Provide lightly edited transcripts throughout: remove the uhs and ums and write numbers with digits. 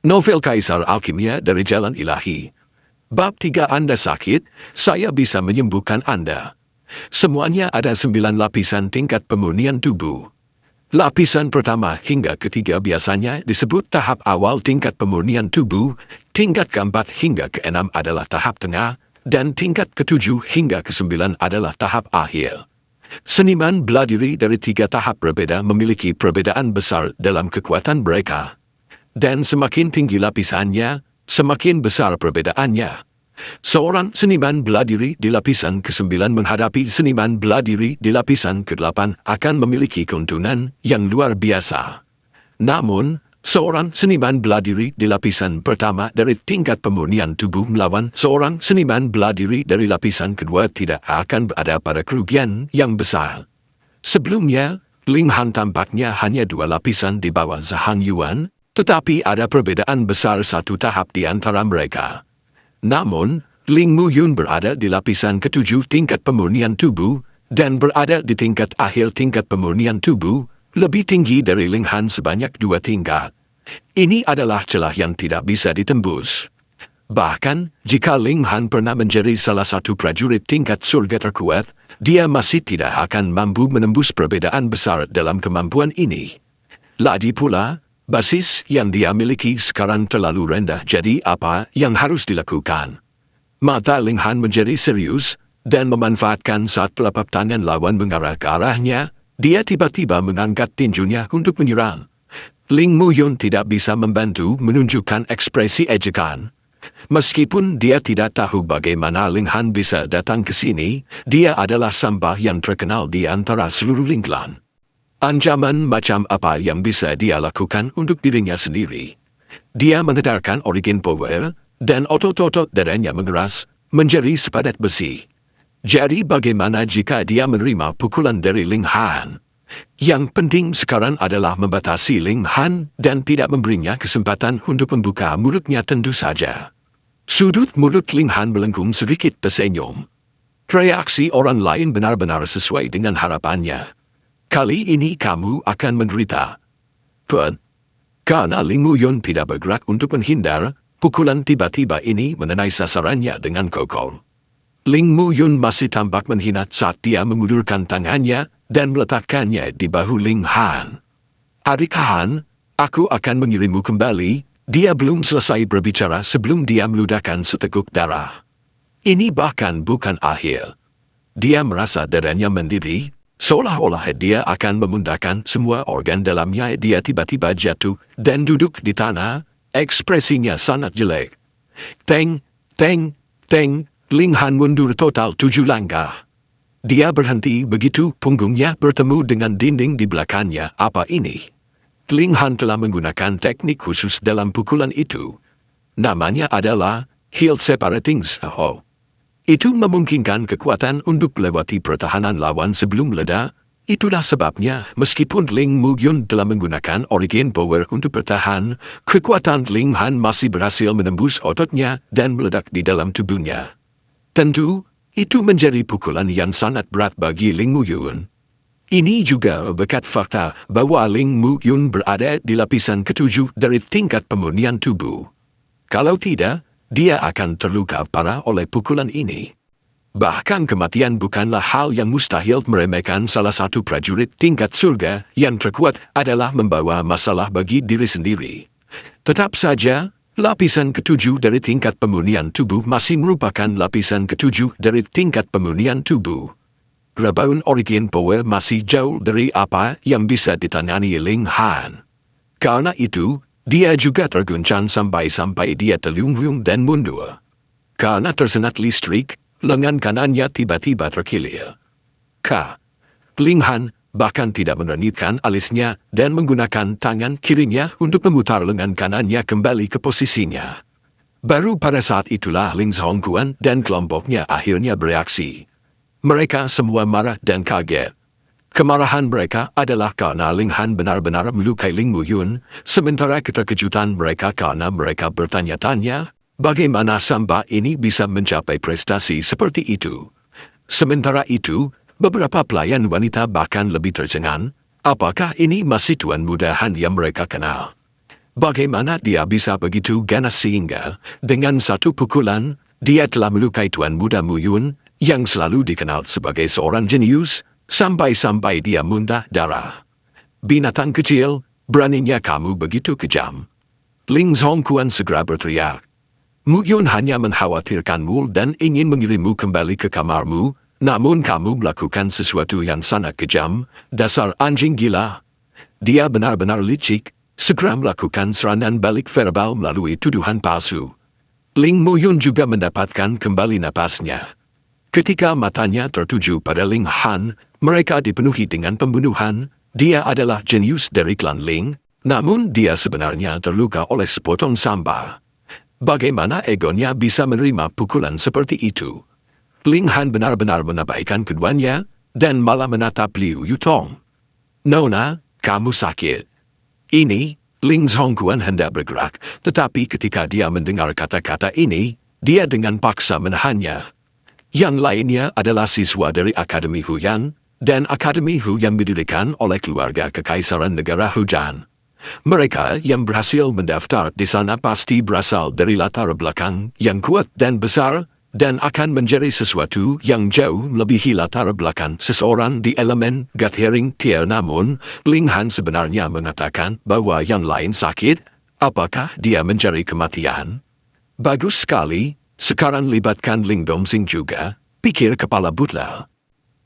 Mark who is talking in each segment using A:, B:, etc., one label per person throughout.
A: Novel Kaisar Alkimia dari Jalan Ilahi. Bab 3. Anda sakit, saya bisa menyembuhkan Anda. Semuanya ada 9 lapisan tingkat pemurnian tubuh. Lapisan pertama hingga ketiga biasanya disebut tahap awal tingkat pemurnian tubuh, tingkat keempat hingga keenam adalah tahap tengah, dan tingkat ketujuh hingga ke-9 adalah tahap akhir. Seniman bela diri dari 3 tahap berbeda memiliki perbedaan besar dalam kekuatan mereka. Dan semakin tinggi lapisannya, semakin besar perbedaannya. Seorang seniman bela diri di lapisan ke-9 menghadapi seniman bela diri di lapisan ke-8 akan memiliki keuntungan yang luar biasa. Namun, seorang seniman bela diri di lapisan pertama dari tingkat pemurnian tubuh melawan seorang seniman bela diri dari lapisan kedua tidak akan berada pada kerugian yang besar. Sebelumnya, Ling Han tampaknya hanya 2 lapisan di bawah Zhang Yuan, tetapi ada perbedaan besar 1 tahap di antara mereka. Namun, Ling Muyun berada di lapisan ke-7 tingkat pemurnian tubuh, dan berada di tingkat akhir tingkat pemurnian tubuh, lebih tinggi dari Ling Han sebanyak 2 tingkat. Ini adalah celah yang tidak bisa ditembus. Bahkan, jika Ling Han pernah menjadi salah satu prajurit tingkat surga terkuat, dia masih tidak akan mampu menembus perbedaan besar dalam kemampuan ini. Lagi pula, basis yang dia miliki sekarang terlalu rendah, jadi apa yang harus dilakukan? Mata Ling Han menjadi serius, dan memanfaatkan saat telapak tangan lawan mengarah ke arahnya, dia tiba-tiba mengangkat tinjunya untuk menyerang. Ling Muyun tidak bisa membantu menunjukkan ekspresi ejekan. Meskipun dia tidak tahu bagaimana Ling Han bisa datang ke sini, dia adalah sampah yang terkenal di antara seluruh Ling Clan. Ancaman macam apa yang bisa dia lakukan untuk dirinya sendiri? Dia mengedarkan Origin Power, dan otot-otot dadanya mengeras, menjadi sepadat besi. Jadi bagaimana jika dia menerima pukulan dari Ling Han? Yang penting sekarang adalah membatasi Ling Han dan tidak memberinya kesempatan untuk membuka mulutnya tentu saja. Sudut mulut Ling Han melengkung sedikit tersenyum. Reaksi orang lain benar-benar sesuai dengan harapannya. Kali ini kamu akan menderita. Karena Ling Muyun tidak bergerak untuk menghindar, pukulan tiba-tiba ini mengenai sasarannya dengan kokoh. Ling Muyun masih tampak menghina saat dia mengulurkan tangannya dan meletakkannya di bahu Ling Han. Adik Han, aku akan mengirimmu kembali. Dia belum selesai berbicara sebelum dia meludahkan seteguk darah. Ini bahkan bukan akhir. Dia merasa dadanya mendidih, seolah-olah dia akan memundahkan semua organ dalamnya. Dia tiba-tiba jatuh dan duduk di tanah, ekspresinya sangat jelek. Teng, teng, teng, Ling Han mundur total 7 langkah. Dia berhenti begitu punggungnya bertemu dengan dinding di belakangnya. Apa ini? Ling Han telah menggunakan teknik khusus dalam pukulan itu. Namanya adalah Heal Separating Saho. Itu memungkinkan kekuatan untuk melewati pertahanan lawan sebelum meledak. Itulah sebabnya, meskipun Ling Muyun telah menggunakan Origin Power untuk bertahan, kekuatan Ling Han masih berhasil menembus ototnya dan meledak di dalam tubuhnya. Tentu, itu menjadi pukulan yang sangat berat bagi Ling Muyun. Ini juga berkat fakta bahwa Ling Muyun berada di lapisan ke-7 dari tingkat pemurnian tubuh. Kalau tidak, dia akan terluka parah oleh pukulan ini. Bahkan kematian bukanlah hal yang mustahil. Meremehkan salah satu prajurit tingkat surga yang terkuat adalah membawa masalah bagi diri sendiri. Tetap saja, lapisan ke-7 dari tingkat pemurnian tubuh masih merupakan lapisan ke-7 dari tingkat pemurnian tubuh. Rebound Origin Power masih jauh dari apa yang bisa ditangani Ling Han. Karena itu, dia juga terguncang sampai dia terlunglung dan mundur. Karena tersengat listrik, lengan kanannya tiba-tiba terkilir. Ling Han bahkan tidak menernikan alisnya dan menggunakan tangan kirinya untuk memutar lengan kanannya kembali ke posisinya. Baru pada saat itulah Ling Zhongguan dan kelompoknya akhirnya bereaksi. Mereka semua marah dan kaget. Kemarahan mereka adalah karena Ling Han benar-benar melukai Ling Muyun, sementara keterkejutan mereka karena mereka bertanya-tanya, bagaimana sampah ini bisa mencapai prestasi seperti itu. Sementara itu, beberapa pelayan wanita bahkan lebih tercengang, apakah ini masih tuan muda Han yang mereka kenal? Bagaimana dia bisa begitu ganas sehingga, dengan satu pukulan, dia telah melukai tuan muda Muyun, yang selalu dikenal sebagai seorang jenius, sampai-sampai dia muntah darah. Binatang kecil, beraninya kamu begitu kejam. Ling Zhongkuan segera berteriak. Muyun hanya mengkhawatirkanmu dan ingin mengirimmu kembali ke kamarmu, namun kamu melakukan sesuatu yang sangat kejam, dasar anjing gila. Dia benar-benar licik, segera melakukan serangan balik verbal melalui tuduhan palsu. Ling Muyun juga mendapatkan kembali napasnya. Ketika matanya tertuju pada Ling Han, mereka dipenuhi dengan pembunuhan. Dia adalah jenius dari klan Ling, namun dia sebenarnya terluka oleh sepotong sampah. Bagaimana egonya bisa menerima pukulan seperti itu? Ling Han benar-benar mengabaikan keduanya, dan malah menatap Liu Yutong. Nona, kamu sakit. Ini, Ling Zhongkuan hendak bergerak, tetapi ketika dia mendengar kata-kata ini, dia dengan paksa menahannya. Yang lainnya adalah siswa dari Akademi Huyan, dan Akademi Huyan didirikan oleh keluarga Kekaisaran Negara Hujan. Mereka yang berhasil mendaftar di sana pasti berasal dari latar belakang yang kuat dan besar, dan akan menjadi sesuatu yang jauh melebihi latar belakang seseorang di elemen Gathering Tier. Namun, Ling Han sebenarnya mengatakan bahwa yang lain sakit. Apakah dia mencari kematian? Bagus sekali, sekarang libatkan Ling Domsing juga, pikir kepala Butlal.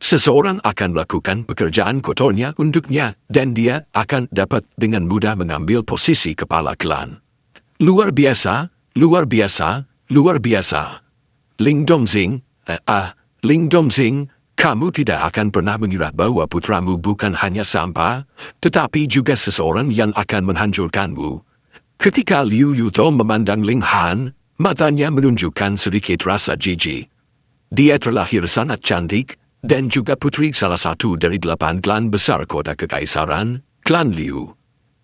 A: Seseorang akan melakukan pekerjaan kotornya untuknya, dan dia akan dapat dengan mudah mengambil posisi kepala klan. Luar biasa, luar biasa, luar biasa. Ling Domsing, Ling Domsing, kamu tidak akan pernah mengira bahwa putramu bukan hanya sampah, tetapi juga seseorang yang akan menghancurkanmu. Ketika Liu Yutong memandang Ling Han, matanya menunjukkan sedikit rasa jijik. Dia terlahir sangat cantik, dan juga putri salah satu dari 8 klan besar kota kekaisaran, klan Liu.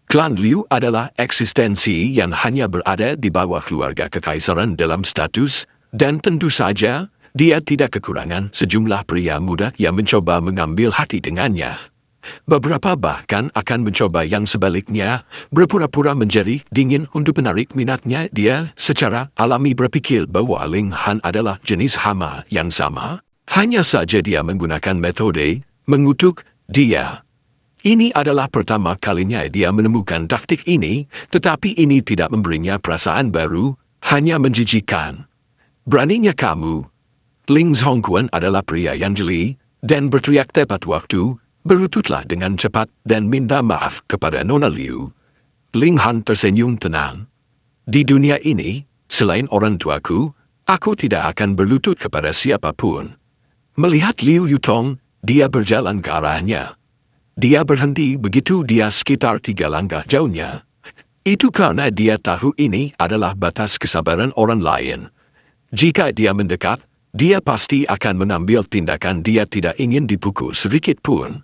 A: Klan Liu adalah eksistensi yang hanya berada di bawah keluarga kekaisaran dalam status, dan tentu saja, dia tidak kekurangan sejumlah pria muda yang mencoba mengambil hati dengannya. Beberapa bahkan akan mencoba yang sebaliknya, berpura-pura menjadi dingin untuk menarik minatnya. Dia secara alami berpikir bahwa Ling Han adalah jenis hama yang sama, hanya saja dia menggunakan metode mengutuk dia. Ini adalah pertama kalinya dia menemukan taktik ini, tetapi ini tidak memberinya perasaan baru, hanya menjijikkan. Beraninya kamu. Ling Zhongkuan adalah pria yang jeli, dan berteriak tepat waktu, berlututlah dengan cepat dan minta maaf kepada Nona Liu. Ling Han tersenyum tenang. Di dunia ini, selain orang tuaku, aku tidak akan berlutut kepada siapapun. Melihat Liu Yutong, dia berjalan ke arahnya. Dia berhenti begitu dia sekitar 3 langkah jauhnya. Itu karena dia tahu ini adalah batas kesabaran orang lain. Jika dia mendekat, dia pasti akan mengambil tindakan. Dia tidak ingin dipukul sedikit pun.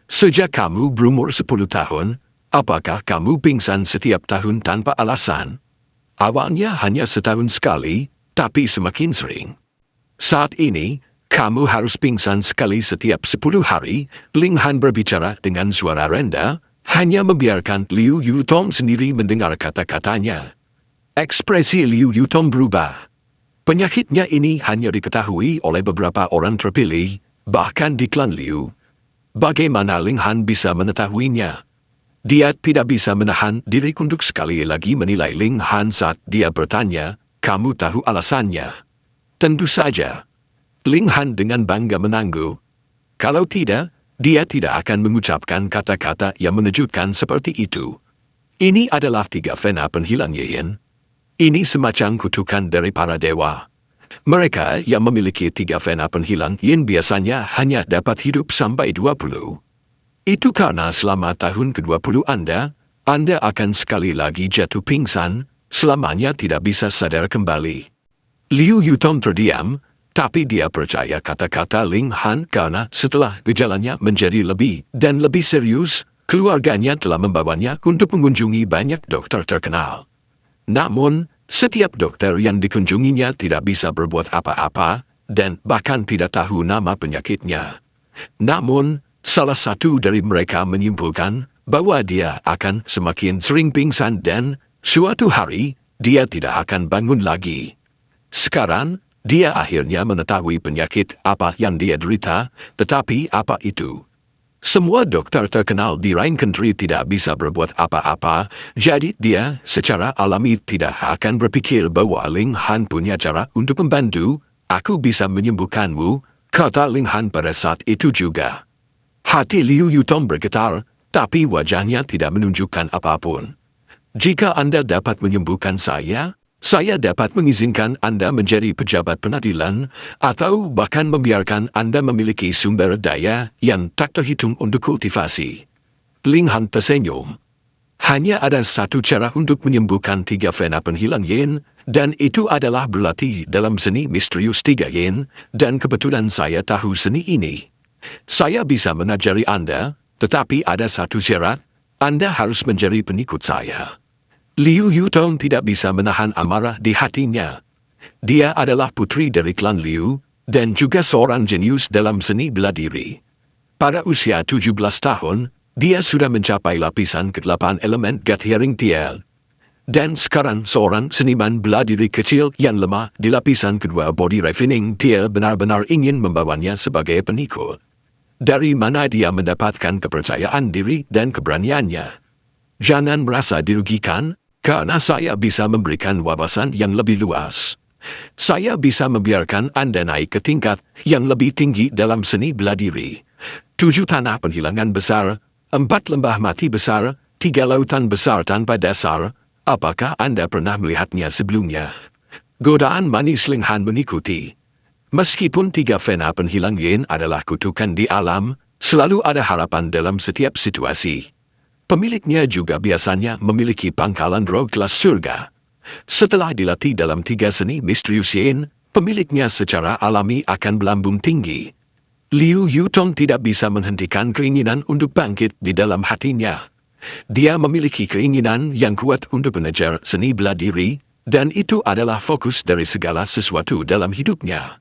A: Sejak kamu berumur 10 tahun, apakah kamu pingsan setiap tahun tanpa alasan? Awalnya hanya setahun sekali, tapi semakin sering. Saat ini, kamu harus pingsan sekali setiap 10 hari. Ling Han berbicara dengan suara rendah, hanya membiarkan Liu Yutong sendiri mendengar kata-katanya. Ekspresi Liu Yutong berubah. Penyakitnya ini hanya diketahui oleh beberapa orang terpilih, bahkan di klan Liu. Bagaimana Ling Han bisa mengetahuinya? Dia tidak bisa menahan diri untuk sekali lagi menilai Ling Han saat dia bertanya, kamu tahu alasannya? Tentu saja. Ling Han dengan bangga menangguh. Kalau tidak, dia tidak akan mengucapkan kata-kata yang mengejutkan seperti itu. Ini adalah 3 fena penghilang yin. Ini semacam kutukan dari para dewa. Mereka yang memiliki 3 fena penghilang yin biasanya hanya dapat hidup sampai 20. Itu karena selama tahun ke-20 Anda akan sekali lagi jatuh pingsan, selamanya tidak bisa sadar kembali. Liu Yutong terdiam, tapi dia percaya kata-kata Ling Han karena setelah gejalanya menjadi lebih dan lebih serius, keluarganya telah membawanya untuk mengunjungi banyak dokter terkenal. Namun, setiap dokter yang dikunjunginya tidak bisa berbuat apa-apa, dan bahkan tidak tahu nama penyakitnya. Namun, salah satu dari mereka menyimpulkan bahwa dia akan semakin sering pingsan dan suatu hari dia tidak akan bangun lagi. Sekarang, dia akhirnya mengetahui penyakit apa yang dia derita, tetapi apa itu? Semua dokter terkenal di Rhine Country tidak bisa berbuat apa-apa, jadi dia secara alami tidak akan berpikir bahwa Ling Han punya cara untuk membantu. Aku bisa menyembuhkanmu, kata Ling Han pada saat itu juga. Hati Liu Yutong bergetar, tapi wajahnya tidak menunjukkan apapun. Jika Anda dapat menyembuhkan saya dapat mengizinkan Anda menjadi pejabat pengadilan, atau bahkan membiarkan Anda memiliki sumber daya yang tak terhitung untuk kultivasi. Ling Han tersenyum. Hanya ada satu cara untuk menyembuhkan 3 vena penghilang yin, dan itu adalah berlatih dalam seni misterius 3 yin, dan kebetulan saya tahu seni ini. Saya bisa mengajari Anda, tetapi ada satu syarat, Anda harus menjadi pengikut saya. Liu Yutong tidak bisa menahan amarah di hatinya. Dia adalah putri dari klan Liu, dan juga seorang jenius dalam seni bela diri. Pada usia 17 tahun, dia sudah mencapai lapisan ke-8 elemen Gathering Tiel. Dan sekarang seorang seniman bela diri kecil yang lemah di lapisan kedua Body Refining Tiel benar-benar ingin membawanya sebagai pengikut. Dari mana dia mendapatkan kepercayaan diri dan keberaniannya? Jangan merasa dirugikan, karena saya bisa memberikan wawasan yang lebih luas. Saya bisa membiarkan Anda naik ke tingkat yang lebih tinggi dalam seni bela diri. 7 tanah penghilangan besar, 4 lembah mati besar, 3 lautan besar tanpa dasar. Apakah Anda pernah melihatnya sebelumnya? Godaan manis Ling Han mengikuti. Meskipun 3 vena penghilang yin adalah kutukan di alam, selalu ada harapan dalam setiap situasi. Pemiliknya juga biasanya memiliki pangkalan roh kelas surga. Setelah dilatih dalam 3 seni misterius yin, pemiliknya secara alami akan melambung tinggi. Liu Yutong tidak bisa menghentikan keinginan untuk bangkit di dalam hatinya. Dia memiliki keinginan yang kuat untuk mengejar seni bela diri, dan itu adalah fokus dari segala sesuatu dalam hidupnya.